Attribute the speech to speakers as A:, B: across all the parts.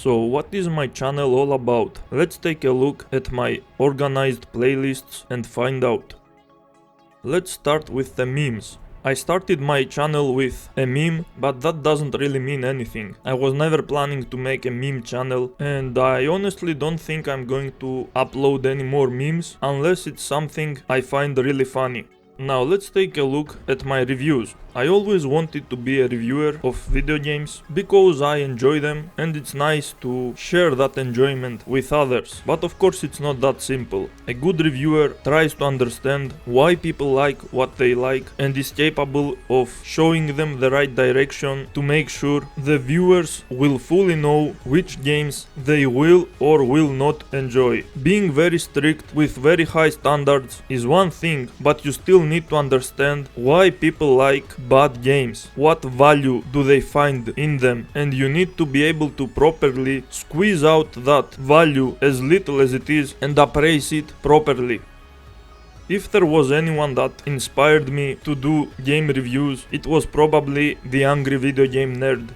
A: So what is my channel all about? Let's take a look at my organized playlists and find out. Let's start with the memes. I started my channel with a meme, but that doesn't really mean anything. I was never planning to make a meme channel, and I honestly don't think I'm going to upload any more memes unless it's something I find really funny. Now let's take a look at my reviews. I always wanted to be a reviewer of video games because I enjoy them and it's nice to share that enjoyment with others. But of course it's not that simple. A good reviewer tries to understand why people like what they like and is capable of showing them the right direction to make sure the viewers will fully know which games they will or will not enjoy. Being very strict with very high standards is one thing, but you still need to understand why people like bad games, what value do they find in them, and you need to be able to properly squeeze out that value as little as it is and appraise it properly. If there was anyone that inspired me to do game reviews, it was probably the Angry Video Game Nerd.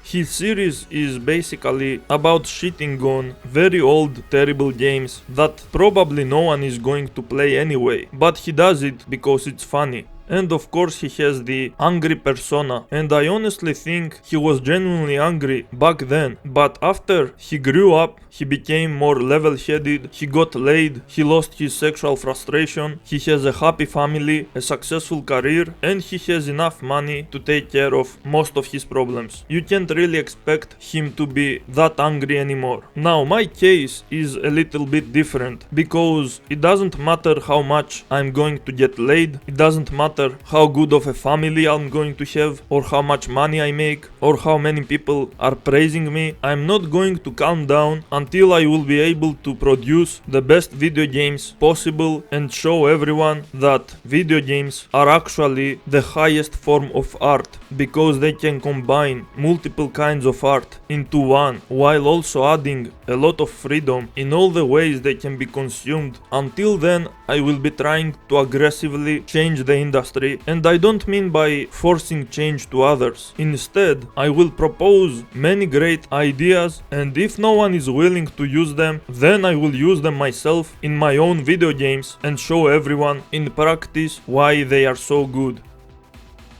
A: His series is basically about shitting on very old, terrible games that probably no one is going to play anyway, but he does it because it's funny. And of course he has the angry persona, and I honestly think he was genuinely angry back then, but after he grew up, he became more level-headed, he got laid, he lost his sexual frustration, he has a happy family, a successful career, and he has enough money to take care of most of his problems. You can't really expect him to be that angry anymore. Now my case is a little bit different, because it doesn't matter how much I'm going to get laid, it doesn't matter how good of a family I'm going to have, or how much money I make, or how many people are praising me. I'm not going to calm down until I will be able to produce the best video games possible and show everyone that video games are actually the highest form of art, because they can combine multiple kinds of art into one, while also adding a lot of freedom in all the ways they can be consumed. Until then, I will be trying to aggressively change the industry, and I don't mean by forcing change to others. Instead, I will propose many great ideas, and if no one is willing to use them, then I will use them myself in my own video games and show everyone in practice why they are so good.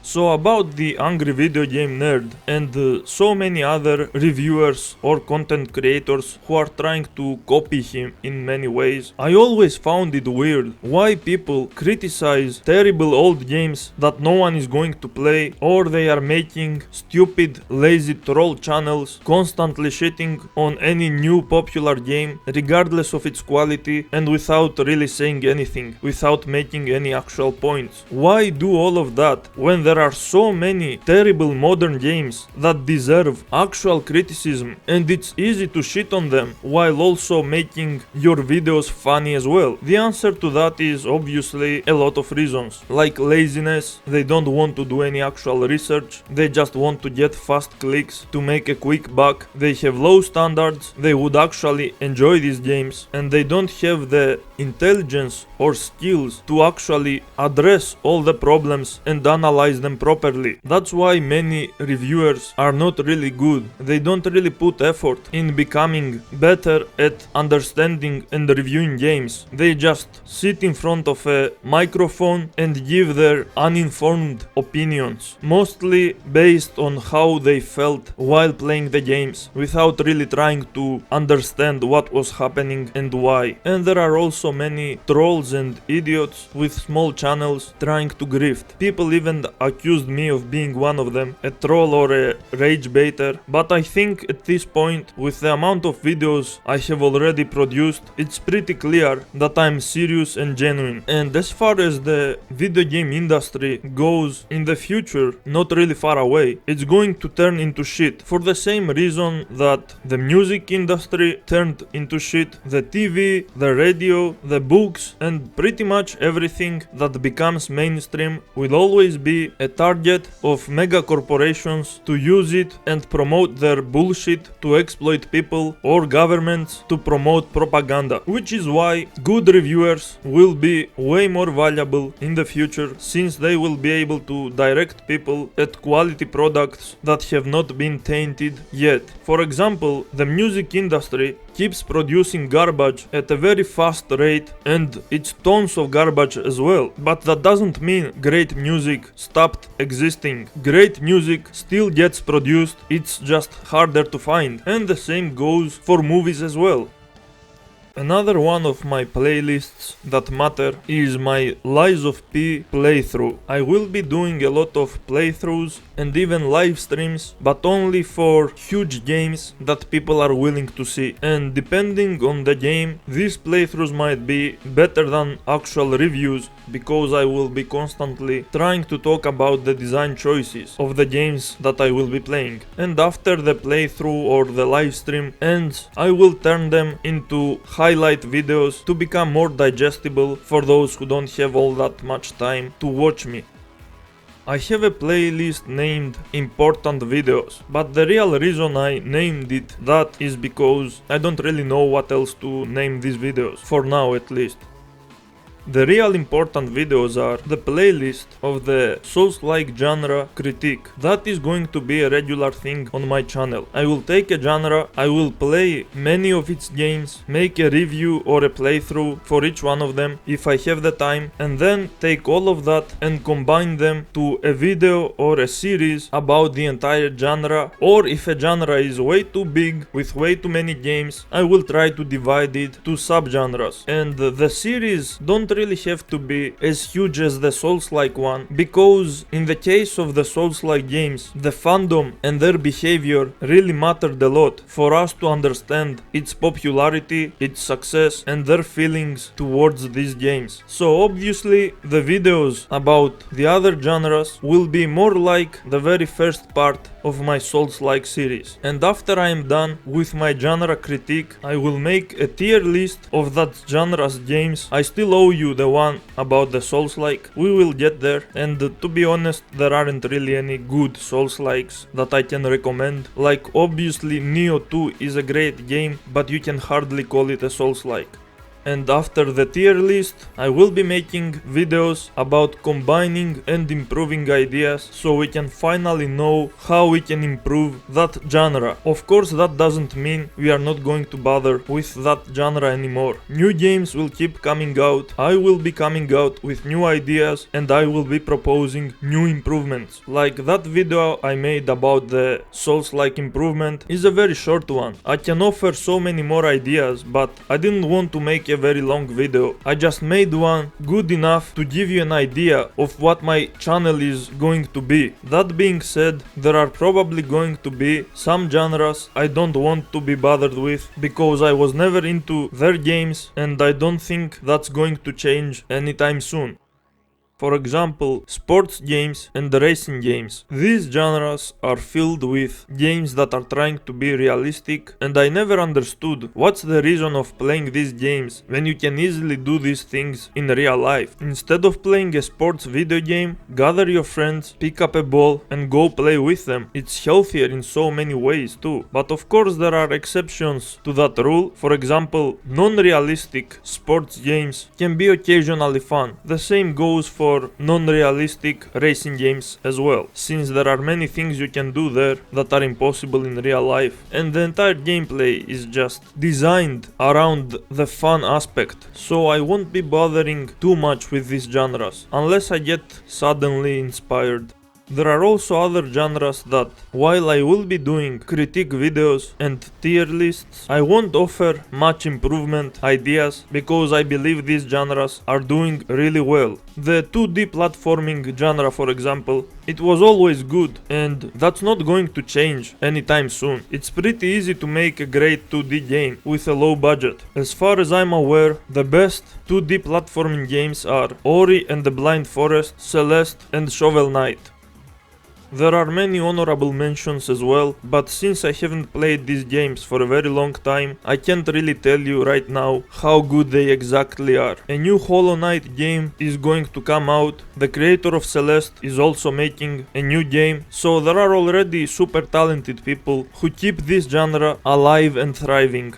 A: So about the Angry Video Game Nerd and so many other reviewers or content creators who are trying to copy him in many ways, I always found it weird why people criticize terrible old games that no one is going to play, or they are making stupid lazy troll channels constantly shitting on any new popular game regardless of its quality and without really saying anything, without making any actual points. Why do all of that when there are so many terrible modern games that deserve actual criticism and it's easy to shit on them while also making your videos funny as well? The answer to that is obviously a lot of reasons, like laziness. They don't want to do any actual research, they just want to get fast clicks to make a quick buck. They have low standards, they would actually enjoy these games, and they don't have the intelligence or skills to actually address all the problems and analyze them properly. That's why many reviewers are not really good. They don't really put effort in becoming better at understanding and reviewing games. They just sit in front of a microphone and give their uninformed opinions, mostly based on how they felt while playing the games, without really trying to understand what was happening and why. And there are also many trolls and idiots with small channels trying to grift. People even accused me of being one of them, a troll or a rage baiter, but I think at this point, with the amount of videos I have already produced, it's pretty clear that I'm serious and genuine. And as far as the video game industry goes in the future, not really far away, it's going to turn into shit for the same reason that the music industry turned into shit, the TV, the radio, the books, and pretty much everything that becomes mainstream will always be a target of mega corporations to use it and promote their bullshit to exploit people or governments to promote propaganda, which is why good reviewers will be way more valuable in the future, since they will be able to direct people at quality products that have not been tainted yet. For example, the music industry keeps producing garbage at a very fast rate, and it's tons of garbage as well, but that doesn't mean great music stopped existing. Great music still gets produced, it's just harder to find, and the same goes for movies as well. Another one of my playlists that matter is my Lies of P playthrough. I will be doing a lot of playthroughs and even live streams, but only for huge games that people are willing to see. And depending on the game, these playthroughs might be better than actual reviews, because I will be constantly trying to talk about the design choices of the games that I will be playing. And after the playthrough or the live stream ends, I will turn them into highlight videos to become more digestible for those who don't have all that much time to watch me. I have a playlist named Important Videos, but the real reason I named it that is because I don't really know what else to name these videos, for now at least. The real important videos are the playlist of the Souls-like genre critique. That is going to be a regular thing on my channel. I will take a genre, I will play many of its games, make a review or a playthrough for each one of them if I have the time, and then take all of that and combine them to a video or a series about the entire genre. Or if a genre is way too big with way too many games, I will try to divide it to subgenres. And the series don't really have to be as huge as the Souls-like one, because in the case of the Souls-like games, the fandom and their behavior really mattered a lot for us to understand its popularity, its success, and their feelings towards these games. So obviously the videos about the other genres will be more like the very first part of my Souls-like series. And after I am done with my genre critique, I will make a tier list of that genre's games. I still owe you the one about the Souls-like. We will get there, and to be honest, there aren't really any good Souls-likes that I can recommend. Like obviously Nioh 2 is a great game, but you can hardly call it a Souls-like. And after the tier list, I will be making videos about combining and improving ideas, so we can finally know how we can improve that genre. Of course, that doesn't mean we are not going to bother with that genre anymore. New games will keep coming out, I will be coming out with new ideas, and I will be proposing new improvements. Like that video I made about the Souls-like improvement is a very short one. I can offer so many more ideas, but I didn't want to make a very long video. I just made one good enough to give you an idea of what my channel is going to be. That being said, there are probably going to be some genres I don't want to be bothered with, because I was never into their games, and I don't think that's going to change anytime soon. For example, sports games and racing games. These genres are filled with games that are trying to be realistic, and I never understood what's the reason of playing these games when you can easily do these things in real life. Instead of playing a sports video game, gather your friends, pick up a ball and go play with them. It's healthier in so many ways too. But of course there are exceptions to that rule. For example, non-realistic sports games can be occasionally fun. The same goes for non-realistic racing games as well, since there are many things you can do there that are impossible in real life, and the entire gameplay is just designed around the fun aspect. So I won't be bothering too much with these genres unless I get suddenly inspired. There are also other genres that, while I will be doing critique videos and tier lists, I won't offer much improvement ideas, because I believe these genres are doing really well. The 2D platforming genre, for example, it was always good, and that's not going to change anytime soon. It's pretty easy to make a great 2D game with a low budget. As far as I'm aware, the best 2D platforming games are Ori and the Blind Forest, Celeste and Shovel Knight. There are many honorable mentions as well, but since I haven't played these games for a very long time, I can't really tell you right now how good they exactly are. A new Hollow Knight game is going to come out, the creator of Celeste is also making a new game, so there are already super talented people who keep this genre alive and thriving.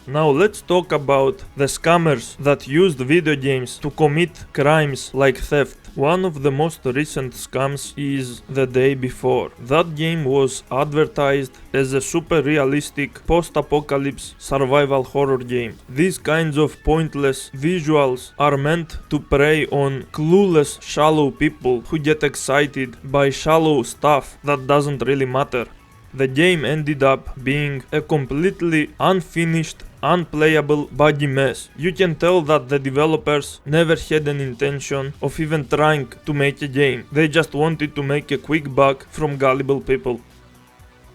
A: Now let's talk about the scammers that used video games to commit crimes like theft. One of the most recent scams is The Day Before. That game was advertised as a super realistic post-apocalypse survival horror game. These kinds of pointless visuals are meant to prey on clueless, shallow people who get excited by shallow stuff that doesn't really matter. The game ended up being a completely unfinished, unplayable buggy mess. You can tell that the developers never had an intention of even trying to make a game. They just wanted to make a quick buck from gullible people.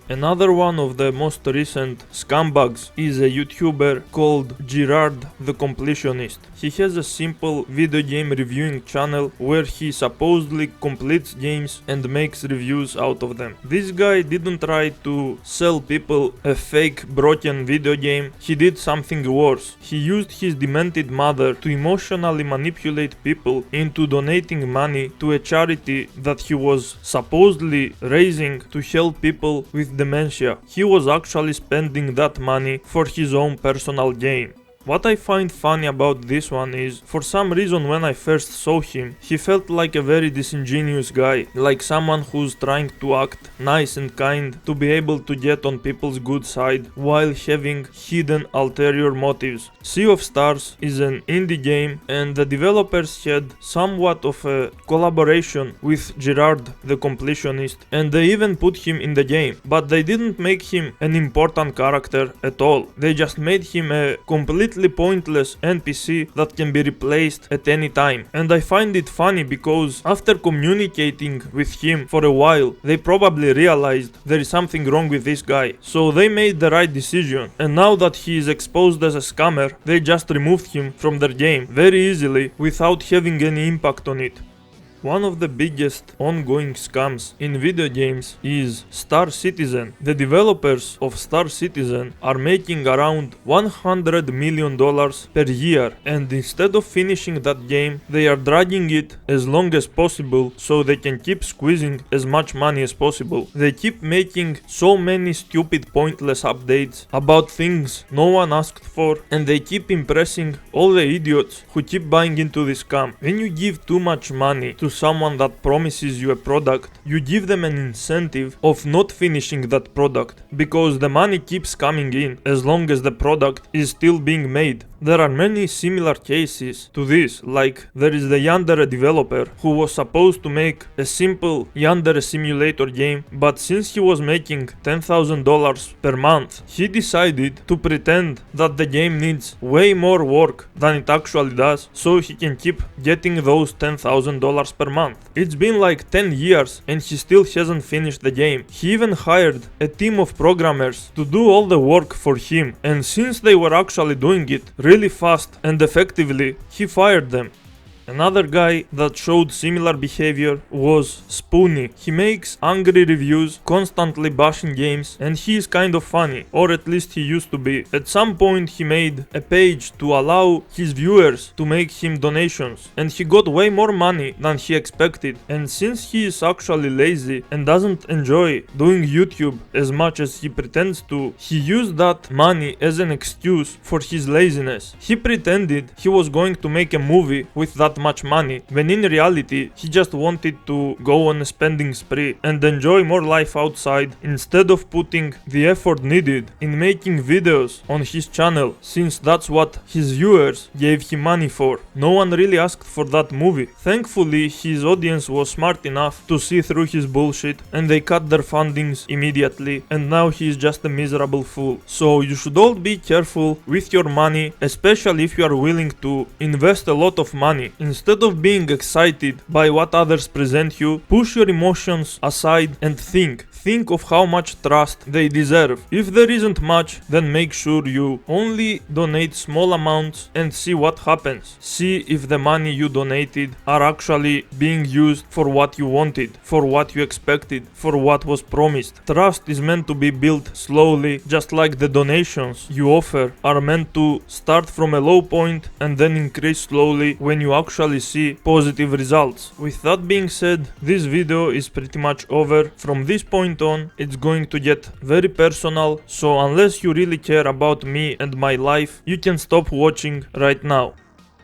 A: Another one of the most recent scumbags is a YouTuber called Gerard the Completionist. He has a simple video game reviewing channel where he supposedly completes games and makes reviews out of them. This guy didn't try to sell people a fake broken video game, he did something worse. He used his demented mother to emotionally manipulate people into donating money to a charity that he was supposedly raising to help people with dementia. He was actually spending that money for his own personal gain. What I find funny about this one is, for some reason when I first saw him, he felt like a very disingenuous guy, like someone who's trying to act nice and kind to be able to get on people's good side while having hidden ulterior motives. Sea of Stars is an indie game and the developers had somewhat of a collaboration with Gerard the Completionist and they even put him in the game, but they didn't make him an important character at all. They just made him a completely pointless NPC that can be replaced at any time. And I find it funny because after communicating with him for a while, they probably realized there is something wrong with this guy. So they made the right decision, and now that he is exposed as a scammer, they just removed him from their game very easily without having any impact on it. One of the biggest ongoing scams in video games is Star Citizen. The developers of Star Citizen are making around $100 million per year, and instead of finishing that game, they are dragging it as long as possible so they can keep squeezing as much money as possible. They keep making so many stupid pointless updates about things no one asked for, and they keep impressing all the idiots who keep buying into this scam. When you give too much money to someone that promises you a product, you give them an incentive of not finishing that product, because the money keeps coming in as long as the product is still being made. There are many similar cases to this, like there is the Yandere developer who was supposed to make a simple Yandere simulator game, but since he was making $10,000 per month, he decided to pretend that the game needs way more work than it actually does, so he can keep getting those $10,000 per month. It's been like 10 years and he still hasn't finished the game. He even hired a team of programmers to do all the work for him, and since they were actually doing it really fast and effectively, he fired them. Another guy that showed similar behavior was Spoony. He makes angry reviews, constantly bashing games, and he is kind of funny, or at least he used to be. At some point he made a page to allow his viewers to make him donations, and he got way more money than he expected. And since he is actually lazy and doesn't enjoy doing YouTube as much as he pretends to, he used that money as an excuse for his laziness. He pretended he was going to make a movie with that much money, when in reality he just wanted to go on a spending spree and enjoy more life outside instead of putting the effort needed in making videos on his channel, since that's what his viewers gave him money for. No one really asked for that movie. Thankfully, his audience was smart enough to see through his bullshit and they cut their fundings immediately, and now he is just a miserable fool. So you should all be careful with your money, especially if you are willing to invest a lot of money Instead of being excited by what others present you, push your emotions aside and think. Think of how much trust they deserve. If there isn't much, then make sure you only donate small amounts and see what happens. See if the money you donated are actually being used for what you wanted, for what you expected, for what was promised. Trust is meant to be built slowly, just like the donations you offer are meant to start from a low point and then increase slowly when you actually see positive results. With that being said, this video is pretty much over. From this point on, it's going to get very personal, so unless you really care about me and my life, you can stop watching right now.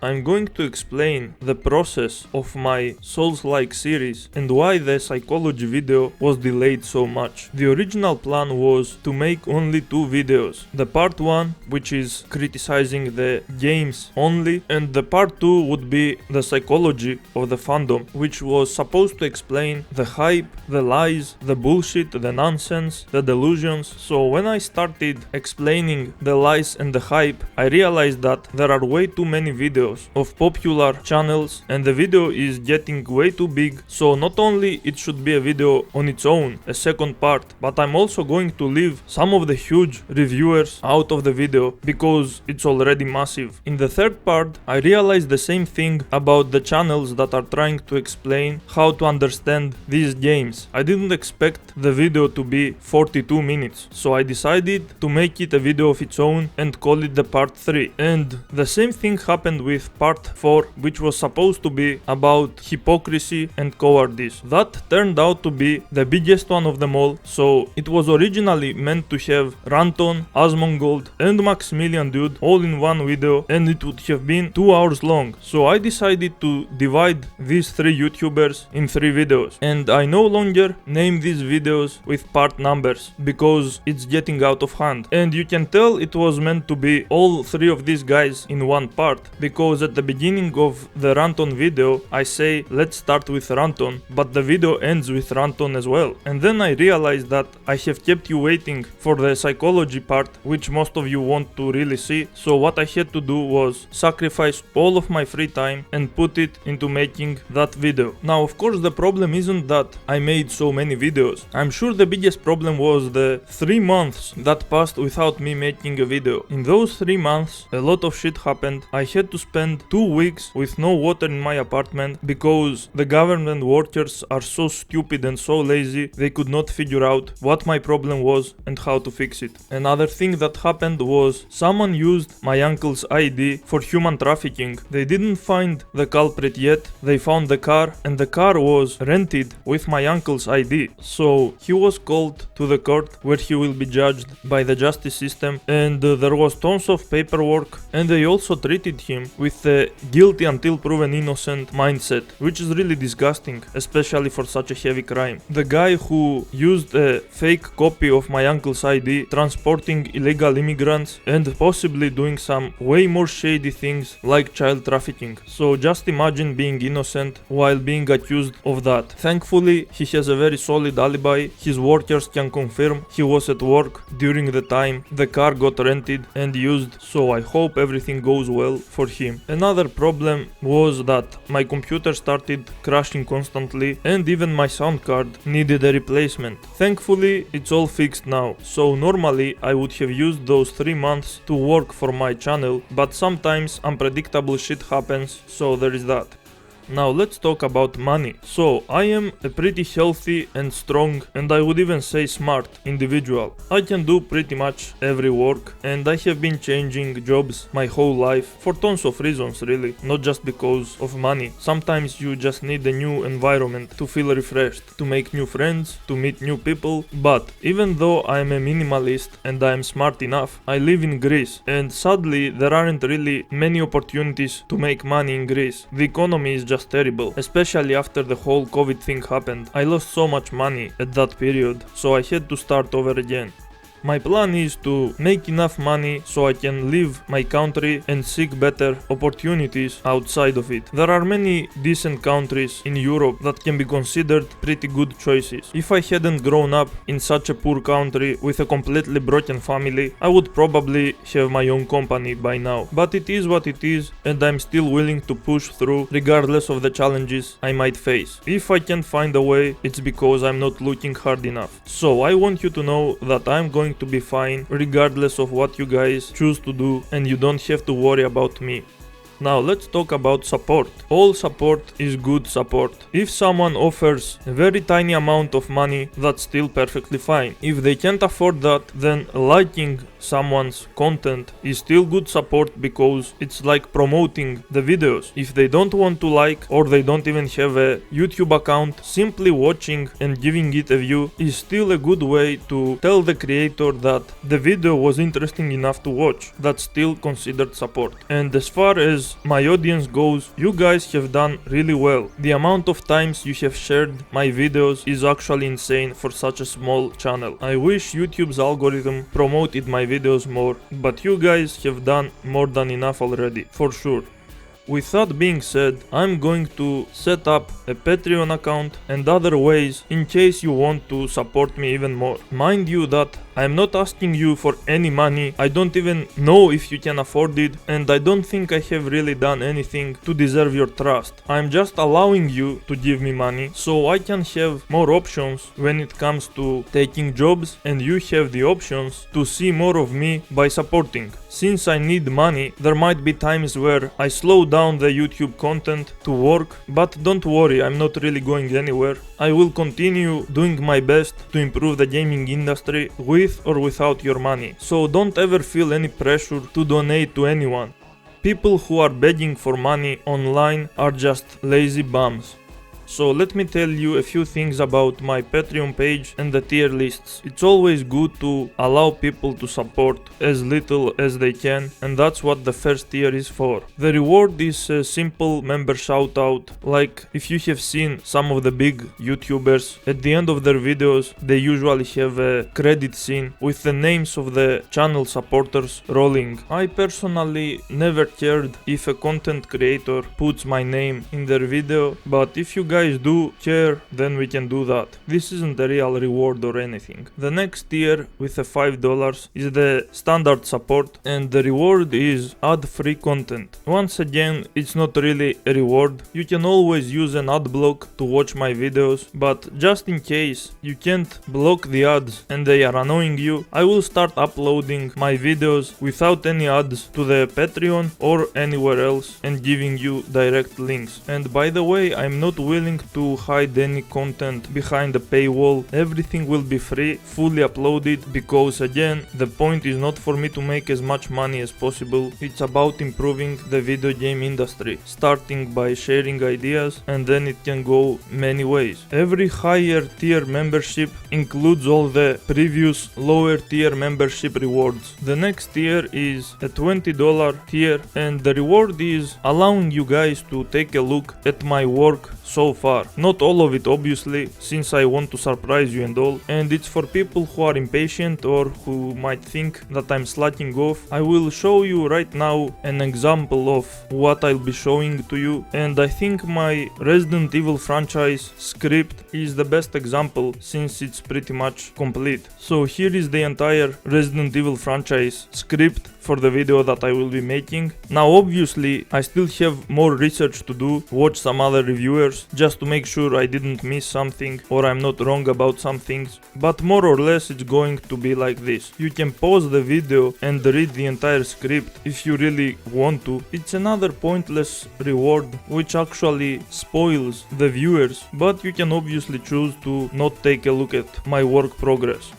A: I'm going to explain the process of my Souls-like series and why the psychology video was delayed so much. The original plan was to make only 2 videos. The part 1, which is criticizing the games only, and the part 2 would be the psychology of the fandom, which was supposed to explain the hype, the lies, the bullshit, the nonsense, the delusions. So when I started explaining the lies and the hype, I realized that there are way too many videos of popular channels and the video is getting way too big, so not only it should be a video on its own, a second part, but I'm also going to leave some of the huge reviewers out of the video because it's already massive. In the third part, I realized the same thing about the channels that are trying to explain how to understand these games. I didn't expect the video to be 42 minutes, so I decided to make it a video of its own and call it the part 3. And the same thing happened with part 4, which was supposed to be about hypocrisy and cowardice. That turned out to be the biggest one of them all, so it was originally meant to have Ranton, Asmongold and Maximilian Dude all in one video, and it would have been 2 hours long. So I decided to divide these 3 YouTubers in 3 videos, and I no longer name these videos with part numbers because it's getting out of hand. And you can tell it was meant to be all 3 of these guys in one part, because at the beginning of the Ranton video I say let's start with Ranton, but the video ends with Ranton as well. And then I realized that I have kept you waiting for the psychology part, which most of you want to really see, so what I had to do was sacrifice all of my free time and put it into making that video. Now of course the problem isn't that I made so many videos. I'm sure the biggest problem was the 3 months that passed without me making a video. In those 3 months a lot of shit happened. I had to spend 2 weeks with no water in my apartment because the government workers are so stupid and so lazy they could not figure out what my problem was and how to fix it. Another thing that happened was someone used my uncle's ID for human trafficking. They didn't find the culprit yet, they found the car, and the car was rented with my uncle's ID. So he was called to the court where he will be judged by the justice system, and there was tons of paperwork, and they also treated him with the guilty until proven innocent mindset, which is really disgusting, especially for such a heavy crime. The guy who used a fake copy of my uncle's ID, transporting illegal immigrants and possibly doing some way more shady things like child trafficking. So just imagine being innocent while being accused of that. Thankfully he has a very solid alibi. His workers can confirm he was at work during the time the car got rented and used, so I hope everything goes well for him. Another problem was that my computer started crashing constantly and even my sound card needed a replacement. Thankfully it's all fixed now, so normally I would have used those 3 months to work for my channel, but sometimes unpredictable shit happens, so there is that. Now let's talk about money. So I am a pretty healthy and strong, and I would even say smart individual. I can do pretty much every work, and I have been changing jobs my whole life for tons of reasons really, not just because of money. Sometimes you just need a new environment to feel refreshed, to make new friends, to meet new people. But even though I am a minimalist and I am smart enough, I live in Greece, and sadly there aren't really many opportunities to make money in Greece. The economy is just terrible, especially after the whole COVID thing happened. I lost so much money at that period, so I had to start over again. My plan is to make enough money so I can leave my country and seek better opportunities outside of it. There are many decent countries in Europe that can be considered pretty good choices. If I hadn't grown up in such a poor country with a completely broken family, I would probably have my own company by now. But it is what it is, and I'm still willing to push through regardless of the challenges I might face. If I can't find a way, it's because I'm not looking hard enough. So I want you to know that I'm going to be fine regardless of what you guys choose to do, and you don't have to worry about me. Now let's talk about support. All support is good support. If someone offers a very tiny amount of money, that's still perfectly fine. If they can't afford that, then liking someone's content is still good support because it's like promoting the videos. If they don't want to like, or they don't even have a YouTube account, simply watching and giving it a view is still a good way to tell the creator that the video was interesting enough to watch. That's still considered support. And as far as my audience goes, you guys have done really well. The amount of times you have shared my videos is actually insane for such a small channel. I wish YouTube's algorithm promoted my videos more, but you guys have done more than enough already, for sure. With that being said, I'm going to set up a Patreon account and other ways in case you want to support me even more. Mind you that I'm not asking you for any money, I don't even know if you can afford it, and I don't think I have really done anything to deserve your trust. I'm just allowing you to give me money so I can have more options when it comes to taking jobs, and you have the options to see more of me by supporting. Since I need money, there might be times where I slow down the YouTube content to work, but don't worry, I'm not really going anywhere. I will continue doing my best to improve the gaming industry with or without your money. So don't ever feel any pressure to donate to anyone. People who are begging for money online are just lazy bums. So let me tell you a few things about my Patreon page and the tier lists. It's always good to allow people to support as little as they can, and that's what the first tier is for. The reward is a simple member shoutout, like if you have seen some of the big YouTubers, at the end of their videos they usually have a credit scene with the names of the channel supporters rolling. I personally never cared if a content creator puts my name in their video, but if you guys do care, then we can do that. This isn't a real reward or anything. The next tier with the $5 is the standard support, and the reward is ad-free content. Once again, it's not really a reward. You can always use an ad block to watch my videos, but just in case you can't block the ads and they are annoying you, I will start uploading my videos without any ads to the Patreon or anywhere else and giving you direct links. And by the way, I'm not willing to hide any content behind the paywall. Everything will be free, fully uploaded, because again, the point is not for me to make as much money as possible. It's about improving the video game industry, starting by sharing ideas, and then it can go many ways. Every higher tier membership includes all the previous lower tier membership rewards. The next tier is a $20 tier, and the reward is allowing you guys to take a look at my work so far. Not all of it obviously, since I want to surprise you and all, and it's for people who are impatient or who might think that I'm slacking off. I will show you right now an example of what I'll be showing to you, and I think my Resident Evil franchise script is the best example since it's pretty much complete. So here is the entire Resident Evil franchise script for the video that I will be making. Now obviously I still have more research to do, watch some other reviewers just to make sure I didn't miss something or I'm not wrong about some things, but more or less it's going to be like this. You can pause the video and read the entire script if you really want to. It's another pointless reward which actually spoils the viewers, but you can obviously choose to not take a look at my work progress.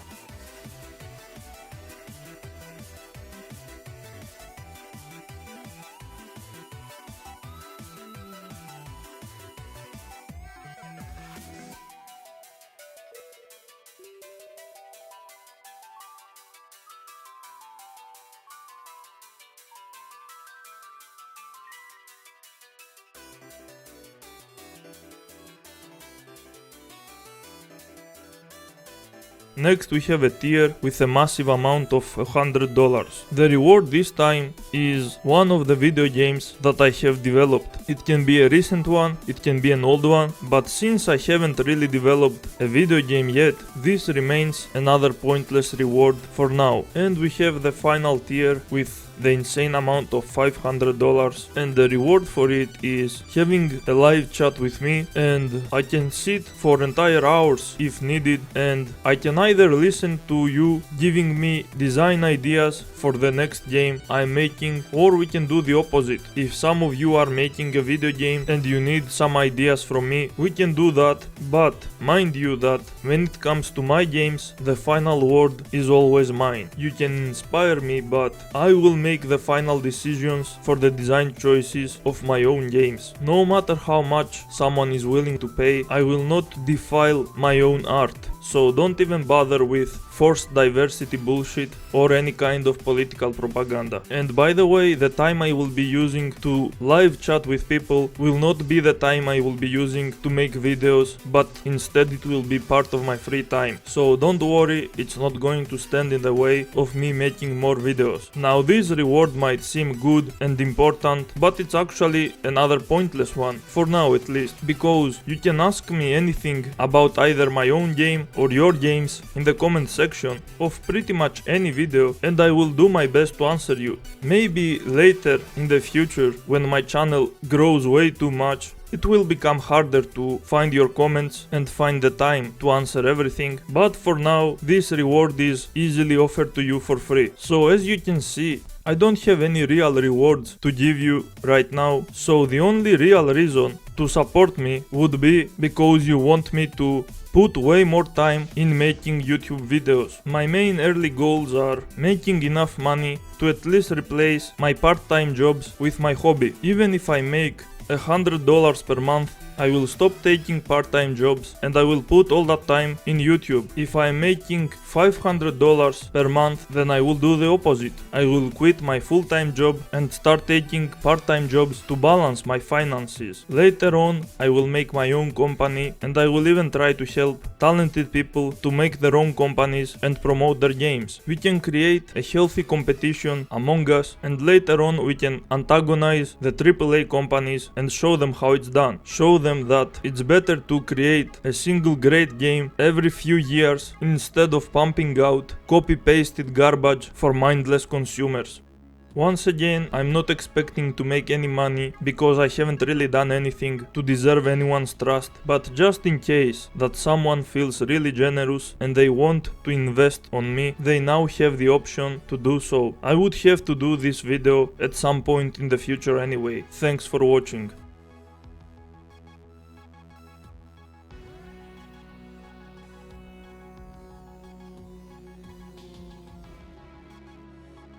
A: Next we have a tier with a massive amount of $100. The reward this time is one of the video games that I have developed. It can be a recent one, it can be an old one, but since I haven't really developed a video game yet, this remains another pointless reward for now. And we have the final tier with the insane amount of $500, and the reward for it is having a live chat with me, and I can sit for entire hours if needed, and I can either listen to you giving me design ideas for the next game I'm making, or we can do the opposite. If some of you are making a video game and you need some ideas from me, we can do that, but mind you that when it comes to my games, the final word is always mine. You can inspire me, but I will make the final decisions for the design choices of my own games. No matter how much someone is willing to pay, I will not defile my own art. So don't even bother with forced diversity bullshit or any kind of political propaganda. And by the way, the time I will be using to live chat with people will not be the time I will be using to make videos, but instead it will be part of my free time. So don't worry, it's not going to stand in the way of me making more videos. Now this reward might seem good and important, but it's actually another pointless one, for now at least, because you can ask me anything about either my own game or your games in the comment section of pretty much any video, and I will do my best to answer you. Maybe later in the future, when my channel grows way too much, it will become harder to find your comments and find the time to answer everything, but for now this reward is easily offered to you for free. So as you can see, I don't have any real rewards to give you right now, so the only real reason to support me would be because you want me to put way more time in making YouTube videos. My main early goals are making enough money to at least replace my part-time jobs with my hobby. Even if I make $100 per month, I will stop taking part-time jobs and I will put all that time in YouTube. If I'm making $500 per month, then I will do the opposite. I will quit my full-time job and start taking part-time jobs to balance my finances. Later on, I will make my own company, and I will even try to help talented people to make their own companies and promote their games. We can create a healthy competition among us, and later on we can antagonize the AAA companies and show them how it's done. Show them that it's better to create a single great game every few years instead of pumping out copy-pasted garbage for mindless consumers. Once again, I'm not expecting to make any money because I haven't really done anything to deserve anyone's trust, but just in case that someone feels really generous and they want to invest on me, they now have the option to do so. I would have to do this video at some point in the future anyway. Thanks for watching.